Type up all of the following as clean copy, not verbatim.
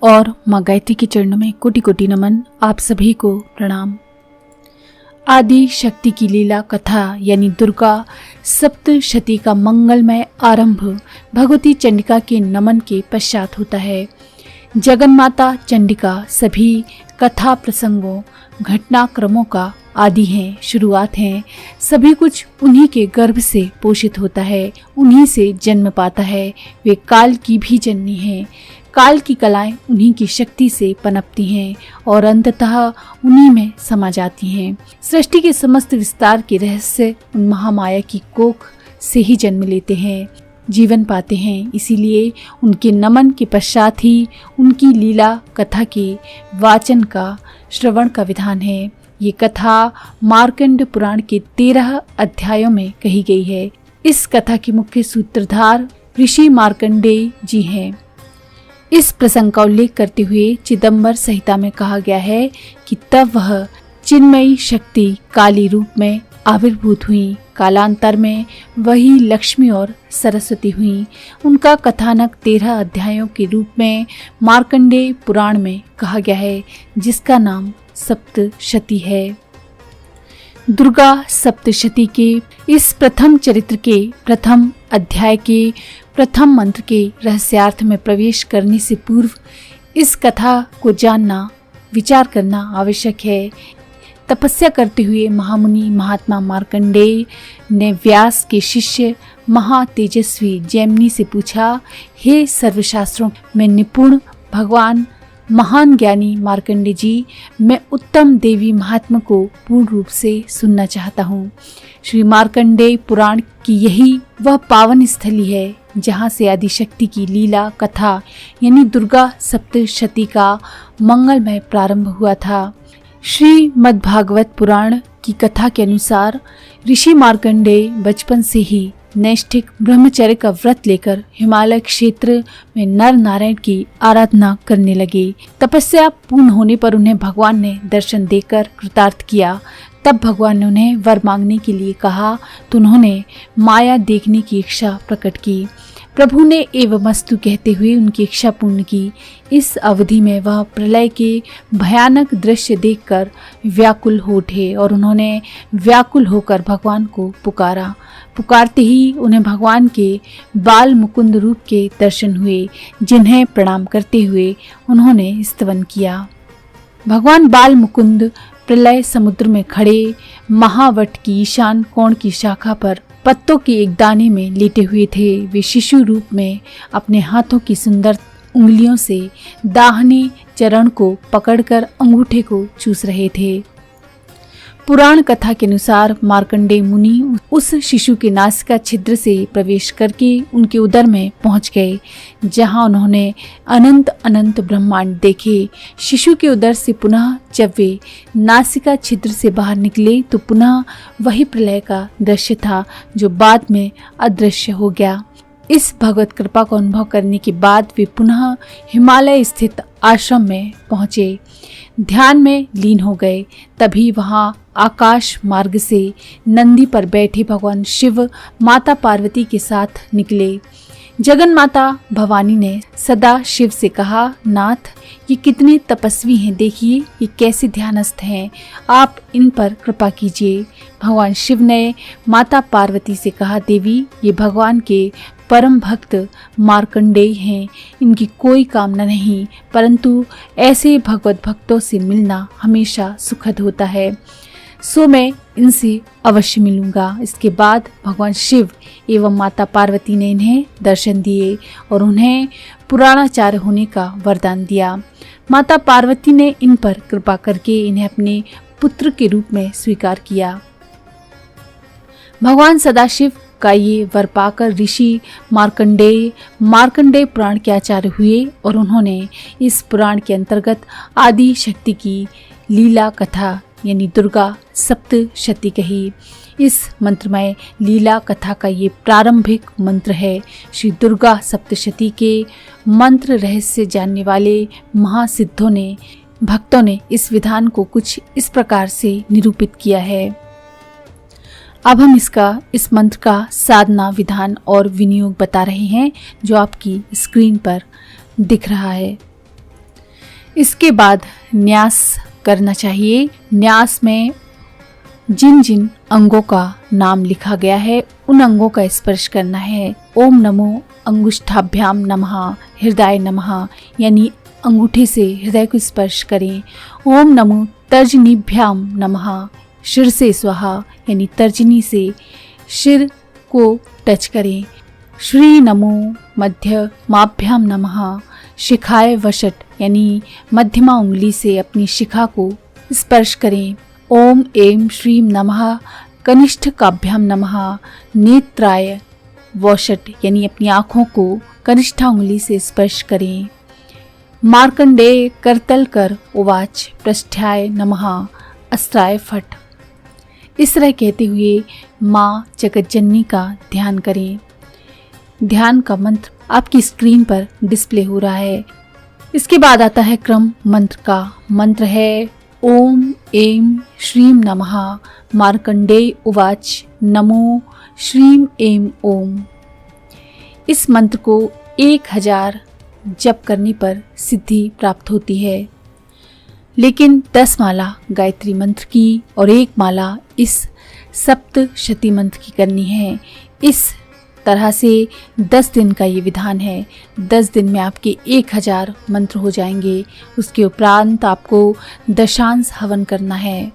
और माँ गायत्री के चरणों में कोटि कोटि नमन। आप सभी को प्रणाम। आदि शक्ति की लीला कथा यानी दुर्गा सप्तशती का मंगलमय आरंभ भगवती चंडिका के नमन के पश्चात होता है। जगन्माता चंडिका सभी कथा प्रसंगों घटनाक्रमों का आदि हैं, शुरुआत हैं। सभी कुछ उन्हीं के गर्भ से पोषित होता है, उन्हीं से जन्म पाता है। वे काल की भी जननी हैं। काल की कलाएं उन्हीं की शक्ति से पनपती हैं और अंततः उन्हीं में समा जाती हैं। सृष्टि के समस्त विस्तार के रहस्य उन महामाया की कोख से ही जन्म लेते हैं, जीवन पाते हैं। इसीलिए उनके नमन के पश्चात ही उनकी लीला कथा के वाचन का, श्रवण का विधान है। ये कथा मार्कंड पुराण के 13 अध्यायों में कही गई है। इस कथा के मुख्य सूत्रधार ऋषि मार्कंडेय जी हैं। इस प्रसंग का उल्लेख करते हुए चिदंबर संहिता में कहा गया है कि तब वह चिन्मयी शक्ति काली रूप में आविर्भूत हुई। कालांतर में वही लक्ष्मी और सरस्वती हुई। उनका कथानक 13 अध्यायों के रूप में मार्कंडेय पुराण में कहा गया है, जिसका नाम सप्तशती है। दुर्गा सप्तशती के इस प्रथम चरित्र के प्रथम अध्याय के प्रथम मंत्र के रहस्यार्थ में प्रवेश करने से पूर्व इस कथा को जानना, विचार करना आवश्यक है। तपस्या करते हुए महामुनि महात्मा मार्कंडेय ने व्यास के शिष्य महातेजस्वी जैमिनी से पूछा, हे सर्वशास्त्रों में निपुण भगवान महान ज्ञानी मार्कंडेय जी, मैं उत्तम देवी महात्मा को पूर्ण रूप से सुनना चाहता हूँ। श्री मार्कंडेय पुराण की यही वह पावन स्थली है जहाँ से आदिशक्ति की लीला कथा यानी दुर्गा सप्तशती का मंगलमय प्रारंभ हुआ था। श्री मद्भागवत पुराण की कथा के अनुसार ऋषि मार्कंडेय बचपन से ही नैष्ठिक ब्रह्मचर्य का व्रत लेकर हिमालय क्षेत्र में नर नारायण की आराधना करने लगे। तपस्या पूर्ण होने पर उन्हें भगवान ने दर्शन देकर कृतार्थ किया। तब भगवान ने उन्हें वर मांगने के लिए कहा तो उन्होंने माया देखने की इच्छा प्रकट की। प्रभु ने एवमस्तु कहते हुए उनकी इच्छा पूर्ण की। इस अवधि में वह प्रलय के भयानक दृश्य देखकर व्याकुल हो उठे और उन्होंने व्याकुल होकर भगवान को पुकारा। पुकारते ही उन्हें भगवान के बाल मुकुंद रूप के दर्शन हुए, जिन्हें प्रणाम करते हुए उन्होंने स्तवन किया। भगवान बाल मुकुंद प्रलय समुद्र में खड़े महावट की ईशान कोण की शाखा पर पत्तों के एक दाने में लेटे हुए थे। वे शिशु रूप में अपने हाथों की सुंदर उंगलियों से दाहिने चरण को पकड़कर अंगूठे को चूस रहे थे। पुराण कथा के अनुसार मार्कंडेय मुनि उस शिशु के नासिका छिद्र से प्रवेश करके उनके उदर में पहुंच गए, जहां उन्होंने अनंत अनंत ब्रह्मांड देखे। शिशु के उदर से पुनः जब वे नासिका छिद्र से बाहर निकले तो पुनः वही प्रलय का दृश्य था जो बाद में अदृश्य हो गया। इस भगवत कृपा को अनुभव करने के बाद वे पुनः हिमालय स्थित आश्रम में पहुंचे, ध्यान में लीन हो गए। तभी वहां आकाश मार्ग से नंदी पर बैठे भगवान शिव माता पार्वती के साथ निकले। जगन माता भवानी ने सदा शिव से कहा, नाथ ये कितने तपस्वी हैं, देखिए ये कैसे ध्यानस्थ हैं, आप इन पर कृपा कीजिए। भगवान शिव ने माता पार्वती से कहा, देवी ये भगवान के परम भक्त मार्कंडेय हैं, इनकी कोई कामना नहीं, परंतु ऐसे भगवत भक्तों से मिलना हमेशा सुखद होता है, सो मैं इनसे अवश्य मिलूंगा। इसके बाद भगवान शिव एवं माता पार्वती ने इन्हें दर्शन दिए और उन्हें पुराणाचार्य होने का वरदान दिया। माता पार्वती ने इन पर कृपा करके इन्हें अपने पुत्र के रूप में स्वीकार किया। भगवान सदाशिव का ये वर पाकर ऋषि मार्कंडेय पुराण के आचार्य हुए और उन्होंने इस पुराण के अंतर्गत आदि शक्ति की लीला कथा यानी दुर्गा सप्तशती कही। इस मंत्रमय लीला कथा का ये प्रारंभिक मंत्र है। श्री दुर्गा सप्तशती के मंत्र रहस्य जानने वाले महासिद्धों ने, भक्तों ने इस विधान को कुछ इस प्रकार से निरूपित किया है। अब हम इस मंत्र का साधना विधान और विनियोग बता रहे हैं, जो आपकी स्क्रीन पर दिख रहा है। इसके बाद न्यास करना चाहिए। न्यास में जिन जिन अंगों का नाम लिखा गया है उन अंगों का स्पर्श करना है। ओम नमो अंगुष्ठाभ्याम नमः हृदय नमः, यानी अंगूठे से हृदय को स्पर्श करें। ओम नमो तर्जनीभ्याम नमः शिर से स्वाहा, यानी तर्जनी से शिर को टच करें। श्री नमो मध्य माभ्याम नमः शिखाय वशट, यानी मध्यमा उंगली से अपनी शिखा को स्पर्श करें। ओम एम श्रीम नमः कनिष्ठकाभ्याम नमः नेत्राय वशट, यानी अपनी आँखों को कनिष्ठा उंगली से स्पर्श करें। मार्कंडेय करतल कर उवाच पृष्ठाय नमः अस्त्राय फट। इस तरह कहते हुए माँ जगतजननी का ध्यान करें। ध्यान का मंत्र आपकी स्क्रीन पर डिस्प्ले हो रहा है। इसके बाद आता है क्रम मंत्र का। मंत्र है ओम एम श्रीम नमः मार्कंडेय उवाच नमो श्रीम एम ओम। इस मंत्र को 1000 जप करने पर सिद्धि प्राप्त होती है, लेकिन 10 माला गायत्री मंत्र की और 1 माला इस सप्तशती मंत्र की करनी है। इस तरह से 10 दिन का ये विधान है। 10 दिन में आपके 1000 मंत्र हो जाएंगे। उसके उपरांत आपको दशांश हवन करना है।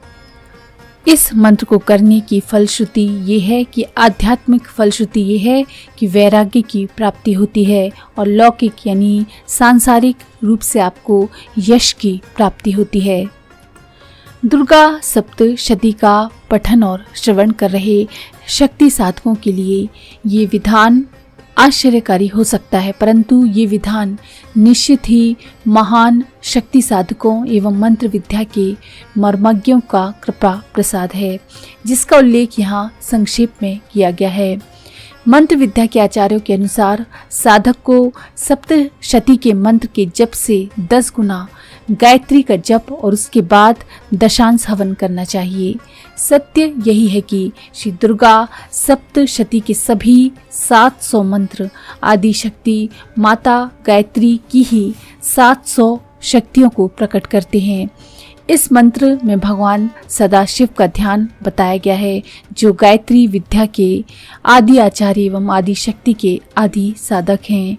इस मंत्र को करने की फलश्रुति ये है कि आध्यात्मिक फलश्रुति ये है कि वैराग्य की प्राप्ति होती है और लौकिक यानी सांसारिक रूप से आपको यश की प्राप्ति होती है। दुर्गा सप्तशती का पठन और श्रवण कर रहे शक्ति साधकों के लिए ये विधान आश्चर्यकारी हो सकता है, परंतु ये विधान निश्चित ही महान शक्ति साधकों एवं मंत्र विद्या के मर्मज्ञों का कृपा प्रसाद है, जिसका उल्लेख यहाँ संक्षेप में किया गया है। मंत्र विद्या के आचार्यों के अनुसार साधक को सप्तशती के मंत्र के जप से 10 गुना गायत्री का जप और उसके बाद दशांश हवन करना चाहिए। सत्य यही है कि श्री दुर्गा सप्तशती के सभी 700 मंत्र आदि शक्ति माता गायत्री की ही 700 शक्तियों को प्रकट करते हैं। इस मंत्र में भगवान सदाशिव का ध्यान बताया गया है, जो गायत्री विद्या के आदि आचार्य एवं आदि शक्ति के आदि साधक हैं।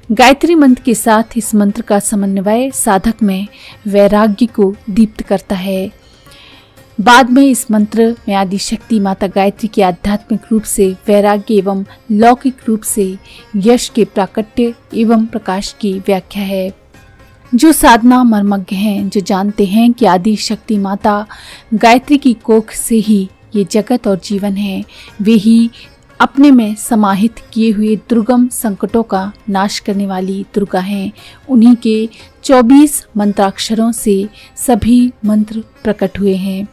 गायत्री मंत्र के साथ इस मंत्र का समन्वय साधक में वैराग्य को दीप्त करता है। बाद में इस मंत्र में आदि शक्ति माता गायत्री के आध्यात्मिक रूप से वैराग्य एवं लौकिक रूप से यश के प्राकट्य एवं प्रकाश की व्याख्या है। जो साधना मर्मज्ञ हैं, जो जानते हैं कि आदि शक्ति माता गायत्री की कोख से ही ये जगत और जीवन है, वे ही अपने में समाहित किए हुए दुर्गम संकटों का नाश करने वाली दुर्गा हैं। उन्हीं के 24 मंत्राक्षरों से सभी मंत्र प्रकट हुए हैं।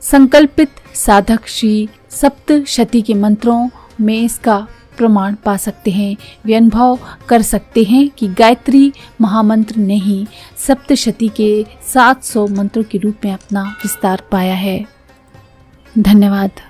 संकल्पित साधक श्री सप्तशती के मंत्रों में इसका प्रमाण पा सकते हैं। वे अनुभव कर सकते हैं कि गायत्री महामंत्र ने ही सप्तशती के 700 मंत्रों के रूप में अपना विस्तार पाया है। धन्यवाद।